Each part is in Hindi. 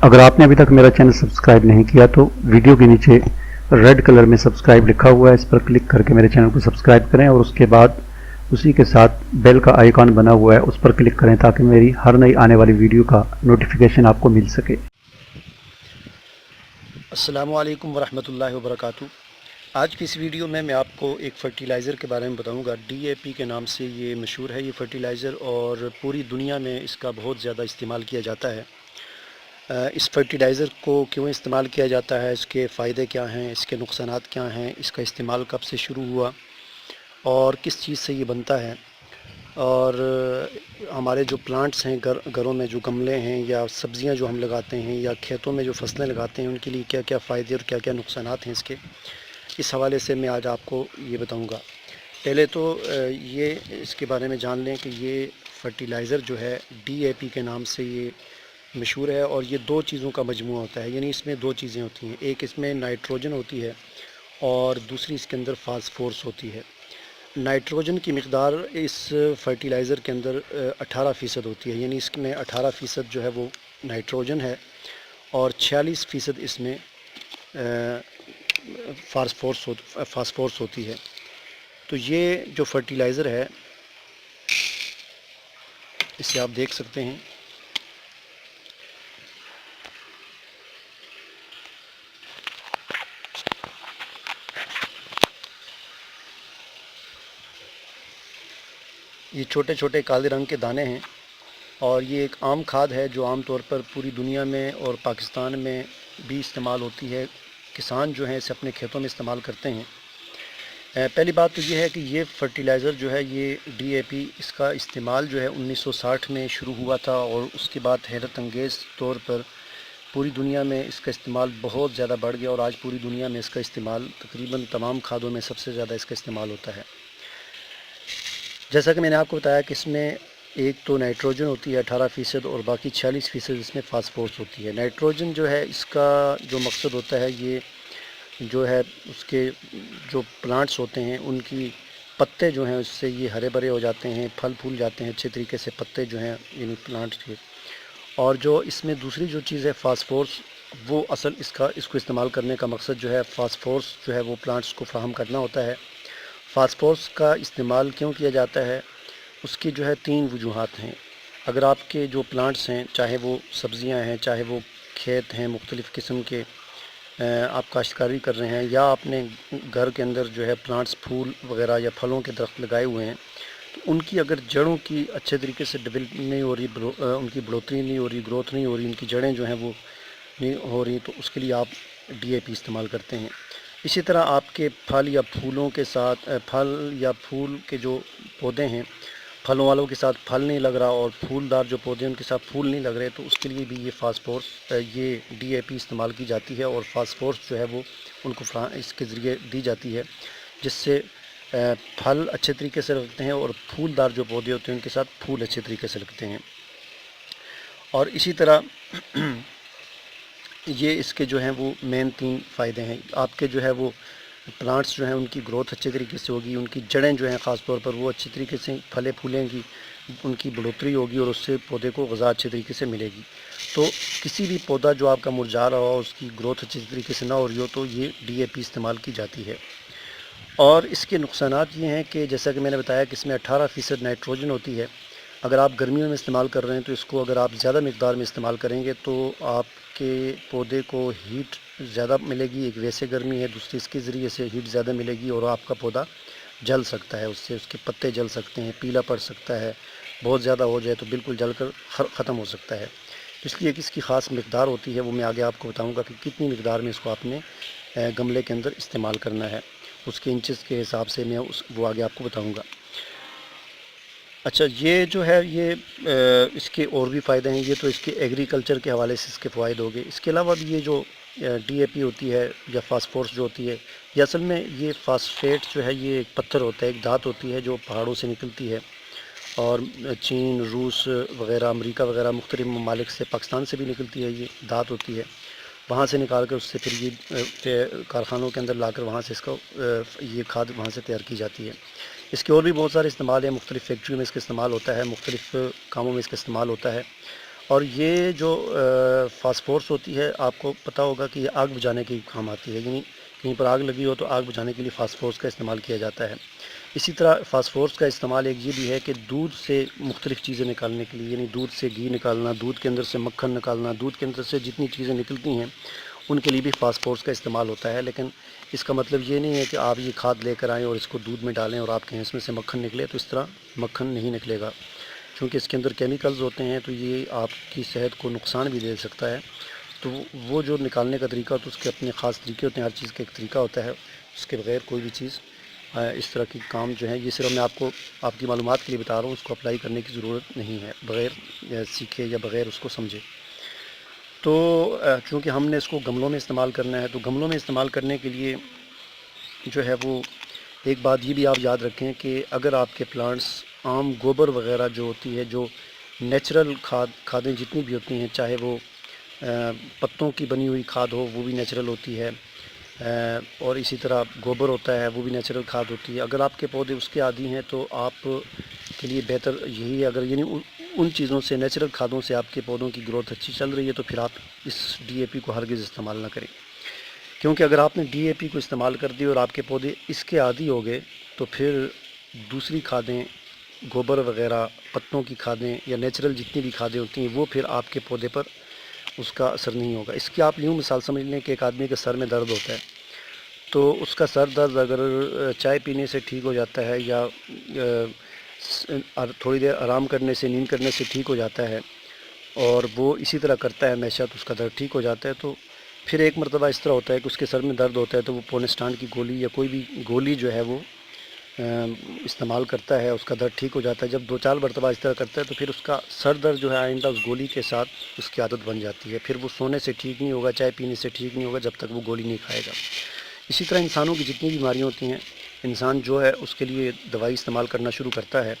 अगर आपने अभी तक मेरा चैनल सब्सक्राइब नहीं किया तो वीडियो के नीचे रेड कलर में सब्सक्राइब लिखा हुआ है, इस पर क्लिक करके मेरे चैनल को सब्सक्राइब करें और उसके बाद उसी के साथ बेल का आइकॉन बना हुआ है उस पर क्लिक करें ताकि मेरी हर नई आने वाली वीडियो का नोटिफिकेशन आपको मिल सके। अस्सलामु अलैकुम वरहमतुल्लाहि वबरकातुहू। आज की इस वीडियो में मैं आपको एक फ़र्टिलाइज़र के बारे में बताऊंगा। डीएपी के नाम से ये मशहूर है ये फ़र्टिलाइज़र, और पूरी दुनिया में इसका बहुत ज़्यादा इस्तेमाल किया जाता है। इस फ़र्टिलाइज़र को क्यों इस्तेमाल किया जाता है, इसके फ़ायदे क्या हैं, इसके नुकसानात क्या हैं, इसका इस्तेमाल कब से शुरू हुआ और किस चीज़ से ये बनता है, और हमारे जो प्लांट्स हैं घरों में जो गमले हैं या सब्ज़ियां जो हम लगाते हैं या खेतों में जो फसलें लगाते हैं उनके लिए क्या क्या फ़ायदे और क्या क्या नुकसानात हैं इसके, इस हवाले से मैं आज आपको ये बताऊंगा। पहले तो ये इसके बारे में जान लें कि ये फ़र्टिलाइज़र जो है डीएपी के नाम से ये मशहूर है, और ये दो चीज़ों का मजमूआ होता है। यानी इसमें दो चीज़ें होती हैं, एक इसमें नाइट्रोजन होती है और दूसरी इसके अंदर फास्फोरस होती है। नाइट्रोजन की मिक़दार इस फ़र्टिलाइज़र के अंदर 18% होती है, यानी इसमें 18% जो है वो नाइट्रोजन है और 46% इसमें फास्फोरस होती है। तो ये जो फ़र्टिलाइज़र है इसे आप देख सकते हैं। ये छोटे छोटे काले रंग के दाने हैं और ये एक आम खाद है जो आम तौर पर पूरी दुनिया में और पाकिस्तान में भी इस्तेमाल होती है। किसान जो हैं इसे अपने खेतों में इस्तेमाल करते हैं। पहली बात तो ये है कि ये फ़र्टिलाइज़र जो है ये डीएपी, इसका इस्तेमाल जो है 1960 में शुरू हुआ था और उसके बाद हैरत अंगेज़ तौर पर पूरी दुनिया में इसका इस्तेमाल बहुत ज़्यादा बढ़ गया और आज पूरी दुनिया में इसका इस्तेमाल तकरीबन तमाम खादों में सबसे ज़्यादा इसका इस्तेमाल होता है। जैसा कि मैंने आपको बताया कि इसमें एक तो नाइट्रोजन होती है 18% और बाकी 46% इसमें फास्फोरस होती है। नाइट्रोजन जो है इसका जो मकसद होता है ये जो है उसके जो प्लांट्स होते हैं उनकी पत्ते जो हैं उससे ये हरे भरे हो जाते हैं, फल फूल जाते हैं अच्छे तरीके से पत्ते जो हैं इन प्लांट्स के। और जो इसमें दूसरी जो चीज़ है फास्फोरस, वो असल इसको इस्तेमाल करने का मकसद जो है फास्फोरस जो है वो प्लांट्स को फ्राहम करना होता है। फास्फोरस का इस्तेमाल क्यों किया जाता है, उसकी जो है 3 वजूहात हैं। अगर आपके जो प्लांट्स हैं, चाहे वो सब्ज़ियां हैं, चाहे वो खेत हैं मुख्तलिफ़ किस्म के, आप काश्तकारी कर रहे हैं या आपने घर के अंदर जो है प्लांट्स फूल वगैरह या फलों के दरख्त लगाए हुए हैं, तो उनकी अगर जड़ों की अच्छे तरीके से डेवलप नहीं हो रही, उनकी बढ़ोतरी नहीं हो रही, ग्रोथ नहीं हो रही, उनकी जड़ें जो हैं वो नहीं हो रही, तो उसके लिए आप डीएपी इस्तेमाल करते हैं। इसी तरह आपके फल या फूलों के साथ फल या फूल के जो पौधे हैं, फलों वालों के साथ फल नहीं लग रहा और फूलदार जो पौधे हैं उनके साथ फूल नहीं लग रहे, तो उसके लिए भी ये फास्फोरस ये डीएपी इस्तेमाल की जाती है। और फास्फोरस जो है वो उनको इसके ज़रिए दी जाती है, जिससे फल अच्छे तरीके से लगते हैं और फूलदार जो पौधे होते हैं उनके साथ फूल अच्छे तरीके से लगते हैं। और इसी तरह ये इसके जो हैं वो मेन 3 फ़ायदे हैं। आपके जो है वो प्लांट्स जो हैं उनकी ग्रोथ अच्छे तरीके से होगी, उनकी जड़ें जो हैं ख़ास तौर पर वो अच्छी तरीके से फले फूलेंगी, उनकी बढ़ोतरी होगी और उससे पौधे को ग़िज़ा अच्छे तरीके से मिलेगी। तो किसी भी पौधा जो आपका मुरझा रहा हो, उसकी ग्रोथ अच्छी तरीके से ना हो रही हो, तो ये डीएपी इस्तेमाल की जाती है। और इसके नुकसानात ये हैं कि जैसा कि मैंने बताया कि इसमें 18% नाइट्रोजन होती है। अगर आप गर्मियों में इस्तेमाल कर रहे हैं तो इसको अगर आप ज़्यादा मिक़दार में इस्तेमाल करेंगे तो आपके पौधे को हीट ज़्यादा मिलेगी। एक वैसे गर्मी है, दूसरी इसके ज़रिए से हीट ज़्यादा मिलेगी और आपका पौधा जल सकता है, उससे उसके पत्ते जल सकते हैं, पीला पड़ सकता है, बहुत ज़्यादा हो जाए तो बिल्कुल जल कर ख़त्म हो सकता है। इसलिए कि इसकी ख़ास मिक़दार होती है, वो मैं आगे आपको बताऊँगा कि कितनी मिक़दार में इसको आपने गमले के अंदर इस्तेमाल करना है। उसके इंचेस के हिसाब से मैं वो आगे आपको बताऊँगा। अच्छा, ये जो है ये इसके और भी फ़ायदे हैं। ये तो इसके एग्रीकल्चर के हवाले से इसके फ़ायदे हो गए। इसके अलावा भी ये जो डीएपी होती है या फास्फोरस जो होती है, ये असल में ये फास्फेट जो है ये एक पत्थर होता है, एक धात होती है जो पहाड़ों से निकलती है। और चीन, रूस वग़ैरह, अमेरिका वग़ैरह मुख्तलिफ़ ममालिक से, पाकिस्तान से भी निकलती है, ये धात होती है। वहाँ से निकाल कर उससे फिर ये कारखानों के अंदर लाकर वहाँ से इसका ये खाद वहाँ से तैयार की जाती है। इसके और भी बहुत सारे इस्तेमाल हैं, मुख्तलिफ़ फैक्ट्रियों में इसका इस्तेमाल होता है, मुख्तलिफ़ कामों में इसका इस्तेमाल होता है। और ये जो फास्फोरस होती है, आपको पता होगा कि ये आग बुझाने के काम आती है, यानी कहीं पर आग लगी हो तो आग बुझाने के लिए फास्फोरस का इस्तेमाल किया जाता है। इसी तरह फास्फोरस का इस्तेमाल एक ये भी है कि दूध से मुख्तलिफ़ चीज़ें निकालने के लिए, यानी दूध से घी निकालना, दूध के अंदर से मक्खन निकालना, दूध के अंदर से जितनी चीज़ें निकलती हैं उनके लिए भी फास्फोरस का इस्तेमाल होता है। लेकिन इसका मतलब ये नहीं है कि आप ये खाद लेकर आएँ और इसको दूध में डालें और आपके इसमें से मक्खन निकले, तो इस तरह मक्खन नहीं निकलेगा, क्योंकि इसके अंदर केमिकल्स होते हैं, तो ये आपकी सेहत को नुकसान भी दे सकता है। तो वो जो निकालने का तरीका होता है उसके अपने ख़ास तरीके होते हैं, हर चीज़ का एक तरीका होता है, उसके बगैर कोई भी चीज़ इस तरह की काम जो है, ये सिर्फ मैं आपको आपकी मालूमात के लिए बता रहा हूँ, उसको अप्लाई करने की ज़रूरत नहीं है बग़ैर सीखे या बग़ैर उसको समझे। तो चूँकि हमने इसको गमलों में इस्तेमाल करना है, तो गमलों में इस्तेमाल करने के लिए जो है वो एक बात ये भी आप याद रखें कि अगर आपके प्लांट्स आम गोबर वगैरह जो होती है, जो नेचुरल खादें जितनी भी होती हैं, चाहे वो पत्तों की बनी हुई खाद हो वो भी नेचुरल होती है, और इसी तरह गोबर होता है वो भी नेचुरल खाद होती है। अगर आपके पौधे उसके आदी हैं तो आप के लिए बेहतर यही है, अगर यानी उन चीज़ों से, नेचुरल खादों से आपके पौधों की ग्रोथ अच्छी चल रही है, तो फिर आप इस डीएपी को हरगिज़ इस्तेमाल ना करें, क्योंकि अगर आपने डीएपी को इस्तेमाल कर दी और आपके पौधे इसके आदी हो गए, तो फिर दूसरी खादें, गोबर वगैरह, पत्तों की खादें या नेचुरल जितनी भी खादें होती हैं, वो फिर आपके पौधे पर उसका असर नहीं होगा। इसकी आप यूँ मिसाल समझ लें कि एक आदमी के सर में दर्द होता है, तो उसका सर दर्द अगर चाय पीने से ठीक हो जाता है या थोड़ी देर आराम करने से, नींद करने से ठीक हो जाता है, और वो इसी तरह करता है हमेशा, तो उसका दर्द ठीक हो जाता है। तो फिर एक मरतबा इस तरह होता है कि उसके सर में दर्द होता है, तो वो पोनेस्टान की गोली या कोई भी गोली जो है वो इस्तेमाल करता है, उसका दर्द ठीक हो जाता है। जब 2-4 मरतबा इस तरह करता है तो फिर उसका सर दर्द जो है आइंदा उस गोली के साथ उसकी आदत बन जाती है, फिर वो सोने से ठीक नहीं होगा, चाय पीने से ठीक नहीं होगा जब तक वो गोली नहीं खाएगा। इसी तरह इंसानों की जितनी बीमारियाँ होती हैं, इंसान जो है उसके लिए दवाई इस्तेमाल करना शुरू करता है,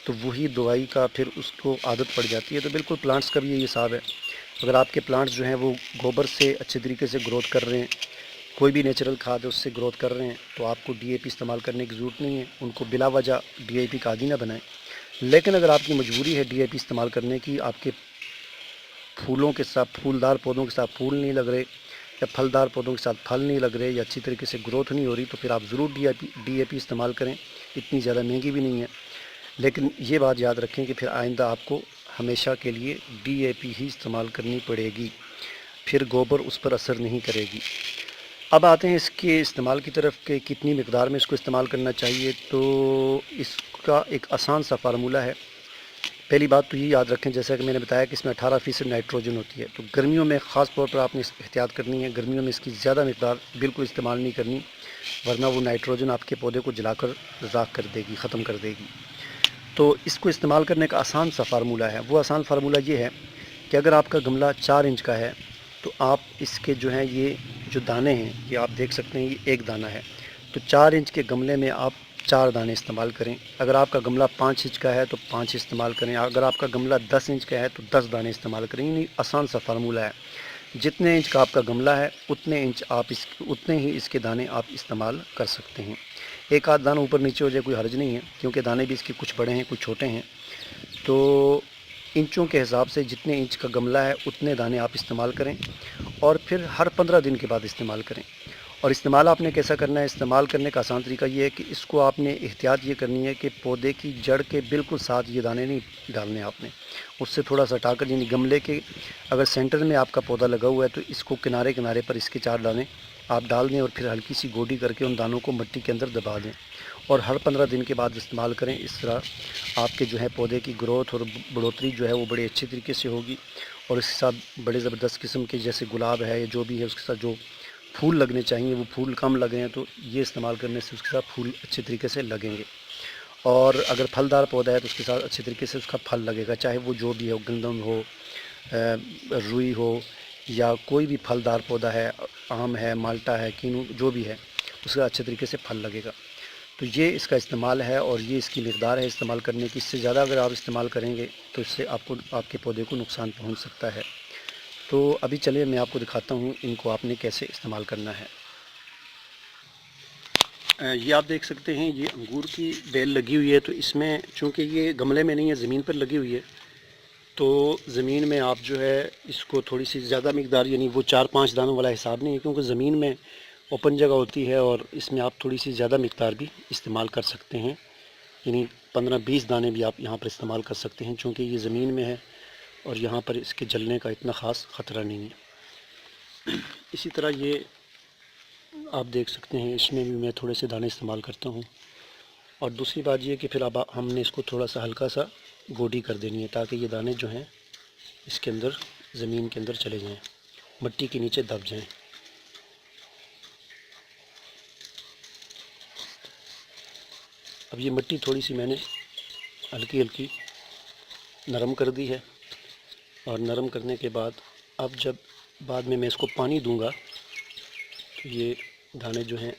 तो वही दवाई का फिर उसको आदत पड़ जाती है। तो बिल्कुल प्लांट्स का भी यही हिसाब है। अगर आपके प्लांट्स जो हैं वो गोबर से अच्छे तरीके से ग्रोथ कर रहे हैं, कोई भी नेचुरल खाद है उससे ग्रोथ कर रहे हैं, तो आपको डीएपी इस्तेमाल करने की ज़रूरत नहीं है, उनको बिला वजह डीएपी का आदी ना बनाएं। लेकिन अगर आपकी मजबूरी है डीएपी इस्तेमाल करने की, आपके फूलों के साथ, फूलदार पौधों के साथ फूल नहीं लग रहे या फलदार पौधों के साथ फल नहीं लग रहे या अच्छी तरीके से ग्रोथ नहीं हो रही, तो फिर आप ज़रूर डीएपी इस्तेमाल करें। इतनी ज़्यादा महंगी भी नहीं है, लेकिन ये बात याद रखें कि फिर आइंदा आपको हमेशा के लिए डीएपी ही इस्तेमाल करनी पड़ेगी, फिर गोबर उस पर असर नहीं करेगी। अब आते हैं इसके इस्तेमाल की तरफ कि कितनी मिकदार में इसको इस्तेमाल करना चाहिए। तो इसका एक आसान सा फार्मूला है। पहली बात तो ये याद रखें, जैसा कि मैंने बताया कि इसमें 18% नाइट्रोजन होती है, तो गर्मियों में ख़ास तौर पर आपने एहतियात करनी है। गर्मियों में इसकी ज़्यादा मिकदार बिल्कुल इस्तेमाल नहीं करनी, वरना वो नाइट्रोजन आपके पौधे को जलाकर राख कर देगी, ख़त्म कर देगी। तो इसको इस्तेमाल करने का आसान सा फार्मूला है। वो आसान फार्मूला ये है कि अगर आपका गमला 4 इंच का है, तो आप इसके जो हैं ये जो दाने हैं, ये आप देख सकते हैं, ये एक दाना है, तो 4 इंच के गमले में आप 4 दाने इस्तेमाल करें। अगर आपका गमला 5 इंच का है तो 5 इस्तेमाल करें। अगर आपका गमला 10 इंच का है तो 10 दाने इस्तेमाल करें। यानी आसान सा फार्मूला है, जितने इंच का आपका गमला है उतने ही इसके दाने आप इस्तेमाल कर सकते हैं। एक आध दाना ऊपर नीचे हो जाए कोई हर्ज नहीं है, क्योंकि दाने भी इसके कुछ बड़े हैं कुछ छोटे हैं। तो इंचों के हिसाब से जितने इंच का गमला है उतने दाने आप इस्तेमाल करें, और फिर हर 15 दिन के बाद इस्तेमाल करें। और इस्तेमाल आपने कैसा करना है, इस्तेमाल करने का आसान तरीका ये है कि इसको आपने एहतियात ये करनी है कि पौधे की जड़ के बिल्कुल साथ ये दाने नहीं डालने आपने, उससे थोड़ा सा हटाकर, यानी गमले के अगर सेंटर में आपका पौधा लगा हुआ है तो इसको किनारे किनारे पर इसके 4 दाने आप डाल दें, और फिर हल्की सी गोडी करके उन दानों को मिट्टी के अंदर दबा दें, और हर 15 दिन के बाद इस्तेमाल करें। इस तरह आपके जो है पौधे की ग्रोथ और बढ़ोतरी जो है वो बड़े अच्छे तरीके से होगी, और इसके साथ बड़े ज़बरदस्त किस्म के जैसे गुलाब है या जो भी है उसके साथ जो फूल लगने चाहिए वो फूल कम लगे हैं, तो ये इस्तेमाल करने से उसके साथ फूल अच्छे तरीके से लगेंगे। और अगर फलदार पौधा है तो उसके साथ अच्छे तरीके से उसका फल लगेगा, चाहे वो जो भी हो, गंदम हो, रुई हो, या कोई भी फलदार पौधा है, आम है, माल्टा है, कीनू, जो भी है, उसका अच्छे तरीके से फल लगेगा। तो ये इसका इस्तेमाल है और ये इसकी मिक़दार है इस्तेमाल करने की। इससे ज़्यादा अगर आप इस्तेमाल करेंगे तो इससे आपको आपके पौधे को नुकसान पहुंच सकता है। तो अभी चलिए मैं आपको दिखाता हूँ इनको आपने कैसे इस्तेमाल करना है। ये आप देख सकते हैं, ये अंगूर की बेल लगी हुई है, तो इसमें चूँकि ये गमले में नहीं है, ज़मीन पर लगी हुई है, तो ज़मीन में आप जो है इसको थोड़ी सी ज़्यादा मिकदार, यानी वो 4-5 दानों वाला हिसाब नहीं है, क्योंकि ज़मीन में ओपन जगह होती है और इसमें आप थोड़ी सी ज़्यादा मिकदार भी इस्तेमाल कर सकते हैं, यानी 15-20 दाने भी आप यहाँ पर इस्तेमाल कर सकते हैं, चूँकि ये ज़मीन में है और यहाँ पर इसके जलने का इतना ख़ास ख़तरा नहीं है। इसी तरह ये आप देख सकते हैं, इसमें भी मैं थोड़े से दाने इस्तेमाल करता हूँ। और दूसरी बात ये कि फिर अब हमने इसको थोड़ा सा हल्का सा गोडी कर देनी है, ताकि ये दाने जो हैं इसके अंदर ज़मीन के अंदर चले जाएं, मिट्टी के नीचे दब जाएं। अब ये मिट्टी थोड़ी सी मैंने हल्की हल्की नरम कर दी है, और नरम करने के बाद अब जब बाद में मैं इसको पानी दूंगा तो ये दाने जो हैं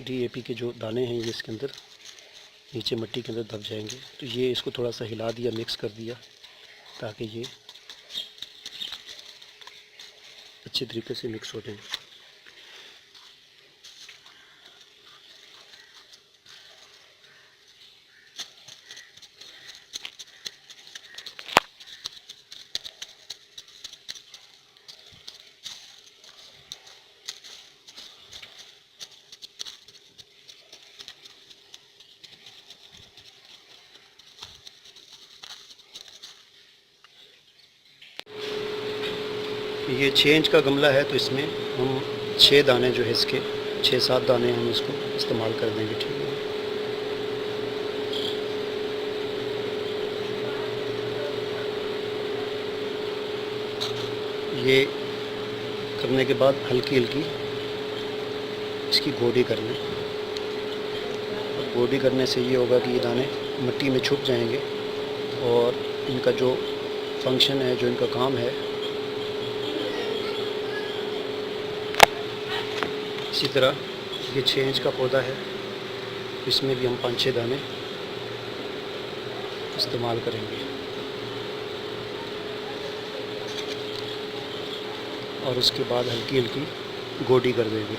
DAP के जो दाने हैं ये इसके अंदर नीचे मिट्टी के अंदर दब जाएंगे। तो ये इसको थोड़ा सा हिला दिया, मिक्स कर दिया, ताकि ये अच्छे तरीके से मिक्स हो जाए। ये 6 इंच का गमला है, तो इसमें हम 6 दाने जो है इसके 6-7 दाने हम इसको इस्तेमाल कर देंगे। ठीक है, ये करने के बाद हल्की हल्की इसकी गोडी कर लें। और गोडी करने से ये होगा कि ये दाने मिट्टी में छुप जाएंगे और इनका जो फंक्शन है, जो इनका काम है, इसी तरह ये 6 इंच का पौधा है, इसमें भी हम 5-6 दाने इस्तेमाल करेंगे। और उसके बाद हल्की हल्की गोडी कर देंगे।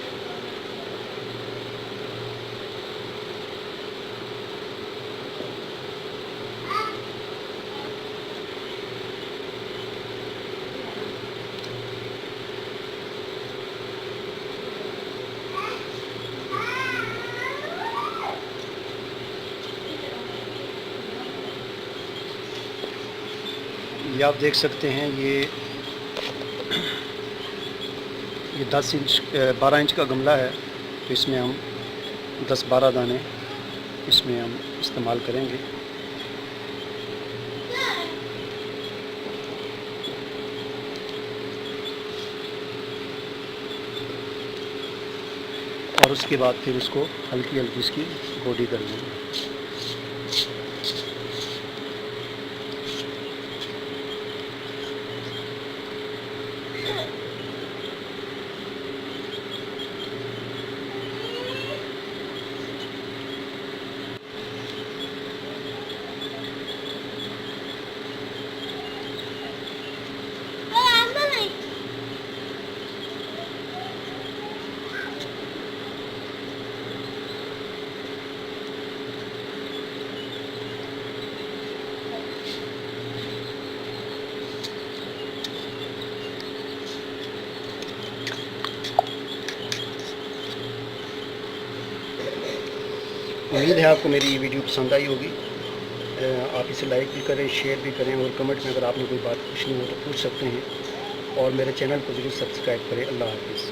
ये आप देख सकते हैं, ये 12 इंच का गमला है, तो इसमें हम 10-12 दाने इसमें हम इस्तेमाल करेंगे। और उसके बाद फिर इसको हल्की हल्की इसकी गोडी कर लेंगे। उम्मीद है आपको मेरी ये वीडियो पसंद आई होगी। आप इसे लाइक भी करें, शेयर भी करें, और कमेंट में अगर आपने कोई बात पूछनी हो तो पूछ सकते हैं। और मेरे चैनल को ज़रूर सब्सक्राइब करें। अल्लाह हाफ़िज़।